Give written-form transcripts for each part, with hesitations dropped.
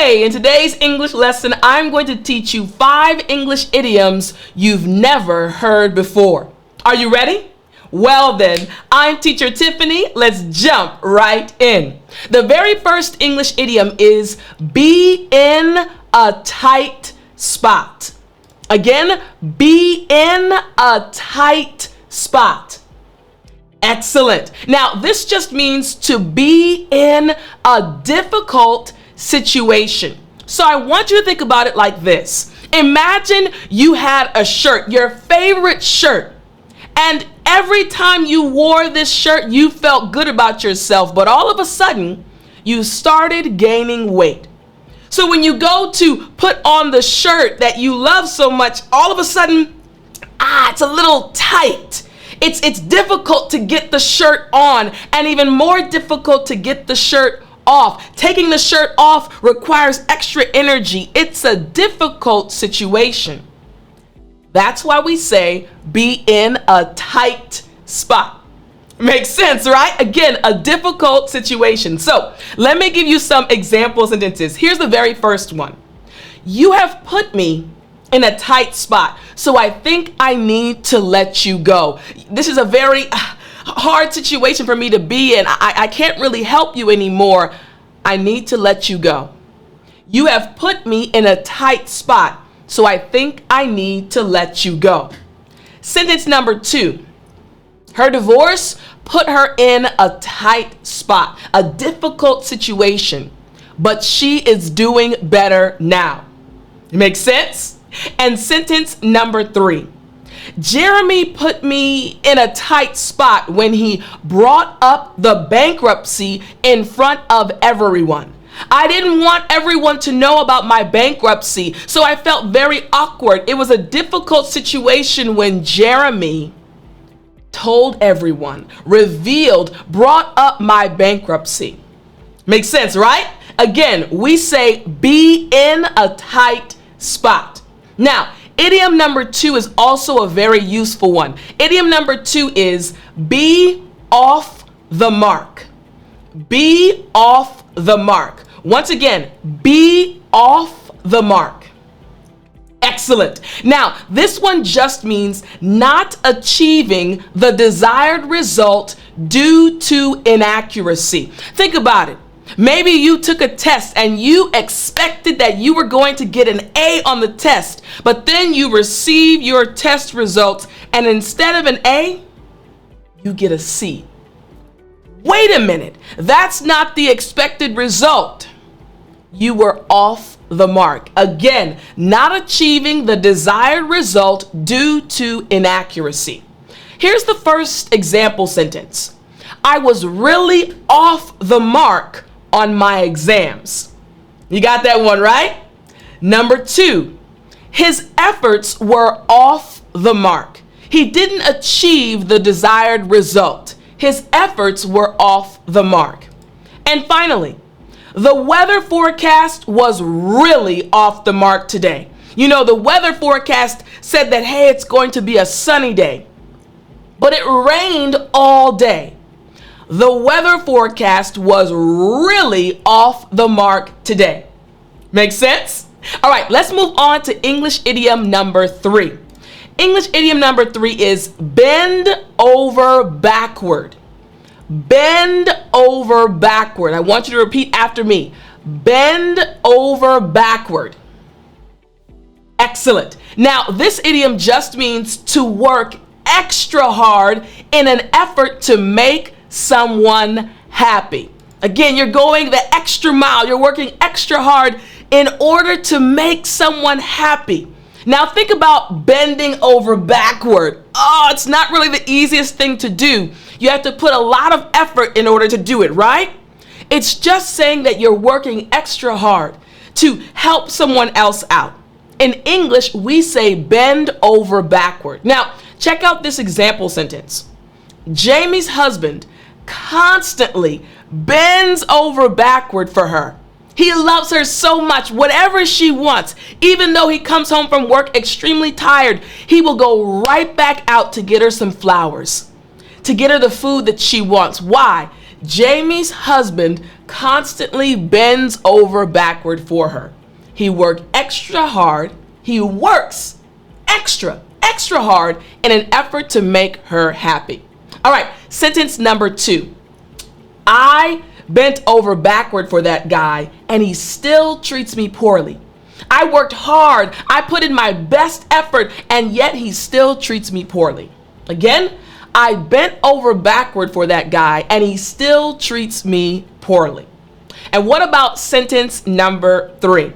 Hey, in today's English lesson, I'm going to teach you 5 English idioms you've never heard before. Are you ready? Well then, I'm teacher Tiffani. Let's jump right in. The very first English idiom is be in a tight spot. Again, be in a tight spot. Excellent. Now, this just means to be in a difficult situation. So I want you to think about it like this. Imagine you had a shirt, your favorite shirt, and every time you wore this shirt, you felt good about yourself, but all of a sudden, you started gaining weight. So when you go to put on the shirt that you love so much, all of a sudden, it's a little tight. It's difficult to get the shirt on, and even more difficult to get the shirt off. Taking the shirt off requires extra energy. It's a difficult situation. That's why we say be in a tight spot. Makes sense, right? Again, a difficult situation. So let me give you some example sentences. Here's the very first one. You have put me in a tight spot, so I think I need to let you go. This is a very hard situation for me to be in. I can't really help you anymore. I need to let you go. You have put me in a tight spot, so I think I need to let you go. Sentence number 2. Her divorce put her in a tight spot, a difficult situation, but she is doing better now. It makes sense? And sentence number 3. Jeremy put me in a tight spot when he brought up the bankruptcy in front of everyone. I didn't want everyone to know about my bankruptcy, so I felt very awkward. It was a difficult situation when Jeremy told everyone, brought up my bankruptcy. Makes sense, right? Again, we say be in a tight spot. Now, idiom number 2 is also a very useful one. Idiom number 2 is be off the mark. Be off the mark. Once again, be off the mark. Excellent. Now, this one just means not achieving the desired result due to inaccuracy. Think about it. Maybe you took a test and you expected that you were going to get an A on the test, but then you receive your test results and instead of an A, you get a C. Wait a minute, that's not the expected result. You were off the mark. Again, not achieving the desired result due to inaccuracy. Here's the first example sentence. I was really off the mark on my exams. You got that one right? Number 2, his efforts were off the mark. He didn't achieve the desired result. His efforts were off the mark. And finally, the weather forecast was really off the mark today. You know, the weather forecast said that, hey, it's going to be a sunny day, but it rained all day. The weather forecast was really off the mark today. Make sense? All right, let's move on to English idiom number 3. English idiom number 3 is bend over backward. Bend over backward. I want you to repeat after me. Bend over backward. Excellent. Now, this idiom just means to work extra hard in an effort to make someone happy. Again, you're going the extra mile. You're working extra hard in order to make someone happy. Now think about bending over backward. It's not really the easiest thing to do. You have to put a lot of effort in order to do it, right? It's just saying that you're working extra hard to help someone else out. In English, we say bend over backward. Now, check out this example sentence. Jamie's husband constantly bends over backward for her. He loves her so much, whatever she wants. Even though he comes home from work extremely tired, he will go right back out to get her some flowers, to get her the food that she wants. Why? Jamie's husband constantly bends over backward for her. He worked extra hard. He works extra hard in an effort to make her happy. All right, sentence number 2. I bent over backward for that guy, and he still treats me poorly. I worked hard. I put in my best effort, and yet he still treats me poorly. Again, I bent over backward for that guy, and he still treats me poorly. And what about sentence number 3?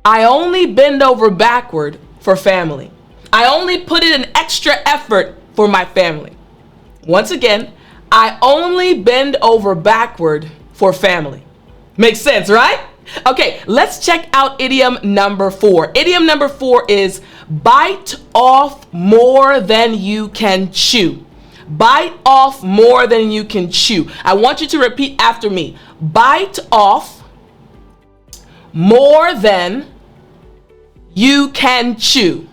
I only bend over backward for family. I only put in an extra effort for my family. Once again, I only bend over backward for family. Makes sense, right? Okay, let's check out idiom number 4. Idiom number 4 is bite off more than you can chew. Bite off more than you can chew. I want you to repeat after me. Bite off more than you can chew.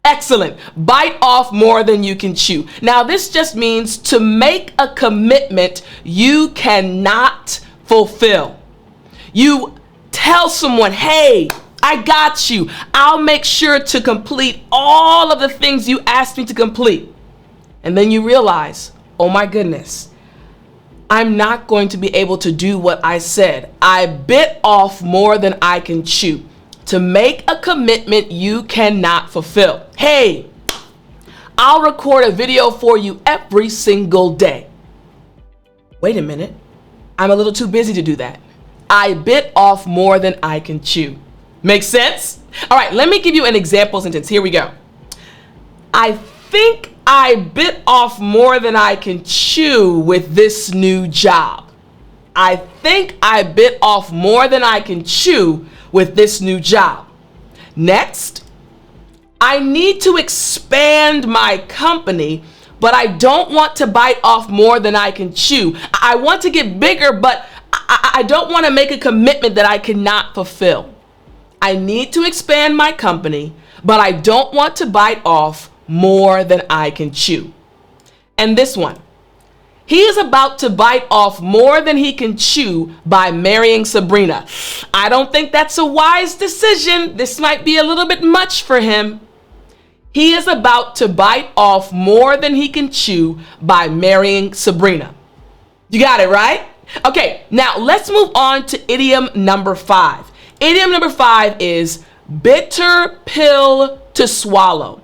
Excellent. Bite off more than you can chew. Now, this just means to make a commitment you cannot fulfill. You tell someone, hey, I got you. I'll make sure to complete all of the things you asked me to complete. And then you realize, oh my goodness, I'm not going to be able to do what I said. I bit off more than I can chew. To make a commitment you cannot fulfill. Hey, I'll record a video for you every single day. Wait a minute. I'm a little too busy to do that. I bit off more than I can chew. Make sense? All right, let me give you an example sentence. Here we go. I think I bit off more than I can chew with this new job. I think I bit off more than I can chew with this new job. Next, I need to expand my company, but I don't want to bite off more than I can chew. I want to get bigger, but I don't want to make a commitment that I cannot fulfill. I need to expand my company, but I don't want to bite off more than I can chew. And this one. He is about to bite off more than he can chew by marrying Sabrina. I don't think that's a wise decision. This might be a little bit much for him. He is about to bite off more than he can chew by marrying Sabrina. You got it, right? Okay, now let's move on to idiom number 5. Idiom number 5 is bitter pill to swallow.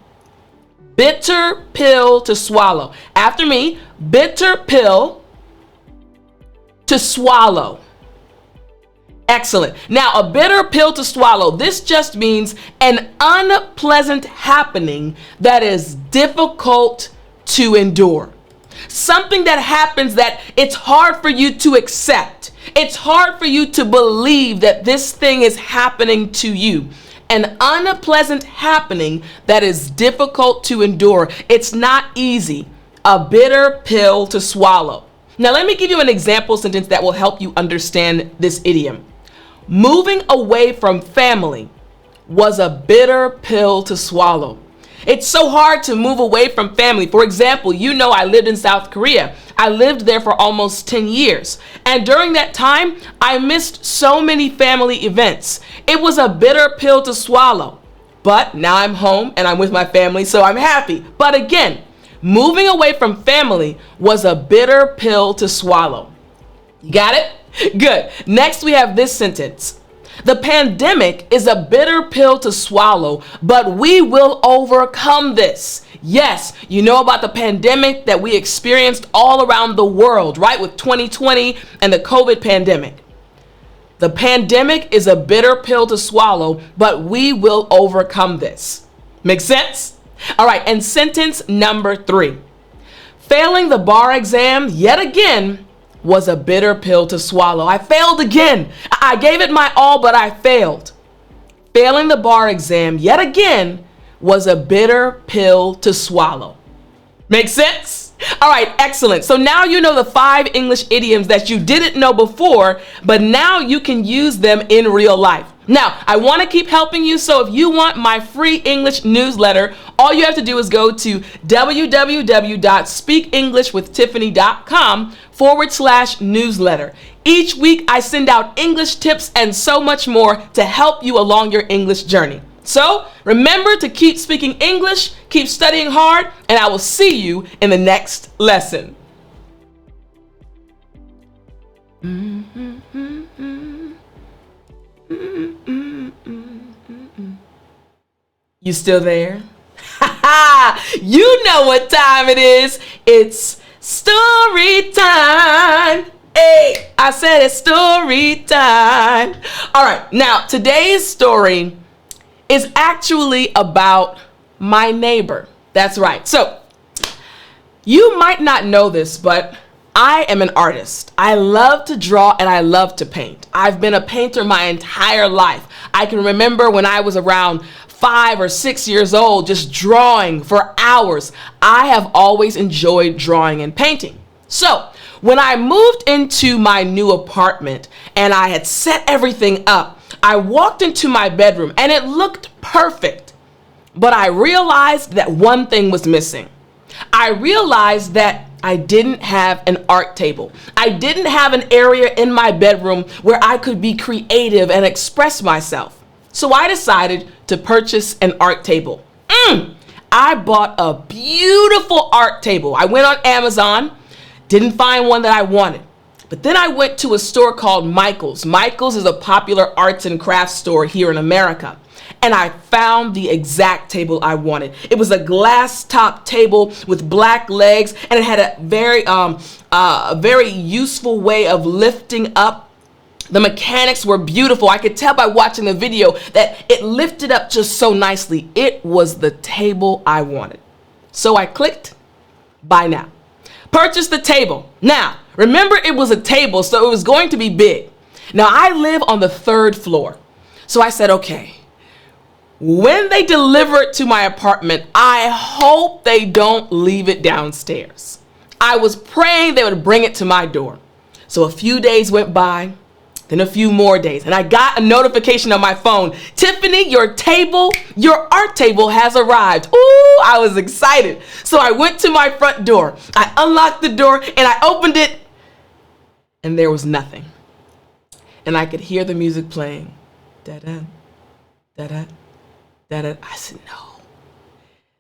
Bitter pill to swallow. After me, bitter pill to swallow. Excellent. Now, a bitter pill to swallow. This just means an unpleasant happening that is difficult to endure. Something that happens that it's hard for you to accept. It's hard for you to believe that this thing is happening to you. An unpleasant happening that is difficult to endure. It's not easy. A bitter pill to swallow. Now, let me give you an example sentence that will help you understand this idiom. Moving away from family was a bitter pill to swallow. It's so hard to move away from family. For example, you know I lived in South Korea. I lived there for almost 10 years. And during that time, I missed so many family events. It was a bitter pill to swallow. But now I'm home and I'm with my family, so I'm happy. But again, moving away from family was a bitter pill to swallow. You got it? Good. Next, we have this sentence. The pandemic is a bitter pill to swallow, but we will overcome this. Yes, you know about the pandemic that we experienced all around the world, right? With 2020 and the COVID pandemic. The pandemic is a bitter pill to swallow, but we will overcome this. Make sense? All right, and sentence number 3. Failing the bar exam yet again was a bitter pill to swallow. I failed again. I gave it my all, but I failed. Failing the bar exam yet again was a bitter pill to swallow. Make sense? All right, excellent. So now you know the 5 English idioms that you didn't know before, but now you can use them in real life. Now, I want to keep helping you, so if you want my free English newsletter, all you have to do is go to www.speakenglishwithtiffani.com/newsletter. Each week, I send out English tips and so much more to help you along your English journey. So remember to keep speaking English, keep studying hard, and I will see you in the next lesson. You still there? You know what time it is. It's story time. Hey, I said it's story time. All right, now today's story is actually about my neighbor. That's right. So you might not know this, but I am an artist. I love to draw and I love to paint. I've been a painter my entire life. I can remember when I was around 5 or 6 years old, just drawing for hours. I have always enjoyed drawing and painting. So when I moved into my new apartment and I had set everything up, I walked into my bedroom and it looked perfect. But I realized that one thing was missing. I realized that I didn't have an art table. I didn't have an area in my bedroom where I could be creative and express myself. So I decided to purchase an art table. I bought a beautiful art table. I went on Amazon, didn't find one that I wanted. But then I went to a store called Michael's. Michael's is a popular arts and crafts store here in America. And I found the exact table I wanted. It was a glass top table with black legs, and it had a very useful way of lifting up. The mechanics were beautiful. I could tell by watching the video that it lifted up just so nicely. It was the table I wanted. So I clicked buy now. Purchased the table. Now, remember it was a table, so it was going to be big. Now I live on the 3rd floor. So I said, okay, when they deliver it to my apartment, I hope they don't leave it downstairs. I was praying they would bring it to my door. So a few days went by, then a few more days, and I got a notification on my phone. Tiffani, your art table has arrived. Ooh, I was excited. So I went to my front door. I unlocked the door and I opened it, and there was nothing. And I could hear the music playing. Da-da, da-da, da-da. I said, no.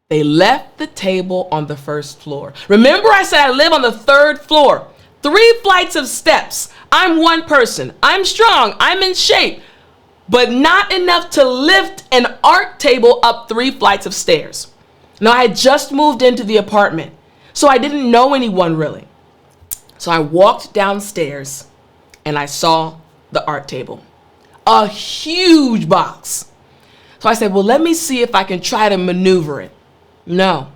They left the table on the 1st floor. Remember I said I live on the 3rd floor. 3 flights of steps. I'm one person. I'm strong. I'm in shape. But not enough to lift an art table up 3 flights of stairs. Now, I had just moved into the apartment, so I didn't know anyone really. So I walked downstairs and I saw the art table. A huge box. So I said, well, let me see if I can try to maneuver it. No,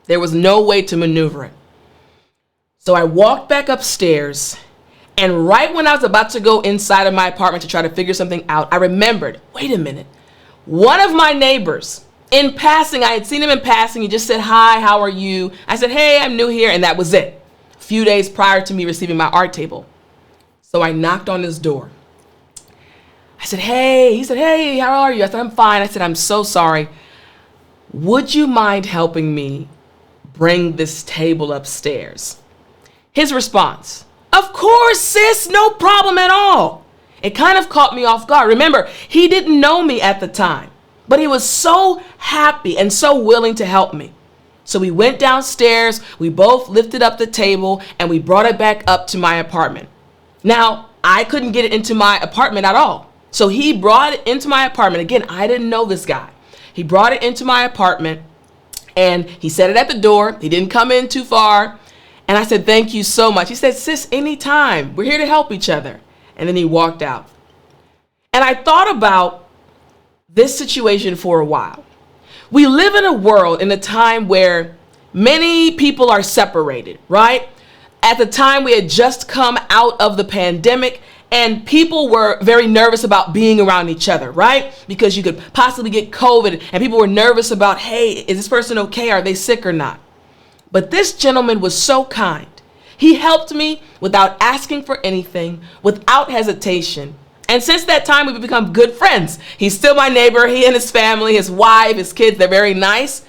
there was no way to maneuver it. So I walked back upstairs, and right when I was about to go inside of my apartment to try to figure something out, I remembered, wait a minute, one of my neighbors, in passing, I had seen him in passing, he just said, hi, how are you? I said, hey, I'm new here, and that was it. A few days prior to me receiving my art table. So I knocked on his door. I said, hey, he said, hey, how are you? I said, I'm fine. I said, I'm so sorry. Would you mind helping me bring this table upstairs? His response, of course, sis, no problem at all. It kind of caught me off guard. Remember, he didn't know me at the time, but he was so happy and so willing to help me. So we went downstairs, we both lifted up the table, and we brought it back up to my apartment. Now, I couldn't get it into my apartment at all. So he brought it into my apartment. Again, I didn't know this guy. He brought it into my apartment, and he set it at the door. He didn't come in too far. And I said, thank you so much. He said, sis, anytime. We're here to help each other. And then he walked out. And I thought about this situation for a while. We live in a world, in a time where many people are separated, right? At the time, we had just come out of the pandemic, and people were very nervous about being around each other, right? Because you could possibly get COVID, and people were nervous about, hey, is this person okay? Are they sick or not? But this gentleman was so kind. He helped me without asking for anything, without hesitation. And since that time, we've become good friends. He's still my neighbor. He and his family, his wife, his kids, they're very nice.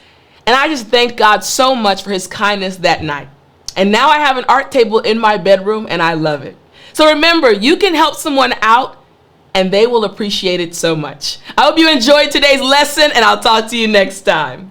And I just thanked God so much for his kindness that night. And now I have an art table in my bedroom, and I love it. So remember, you can help someone out and they will appreciate it so much. I hope you enjoyed today's lesson, and I'll talk to you next time.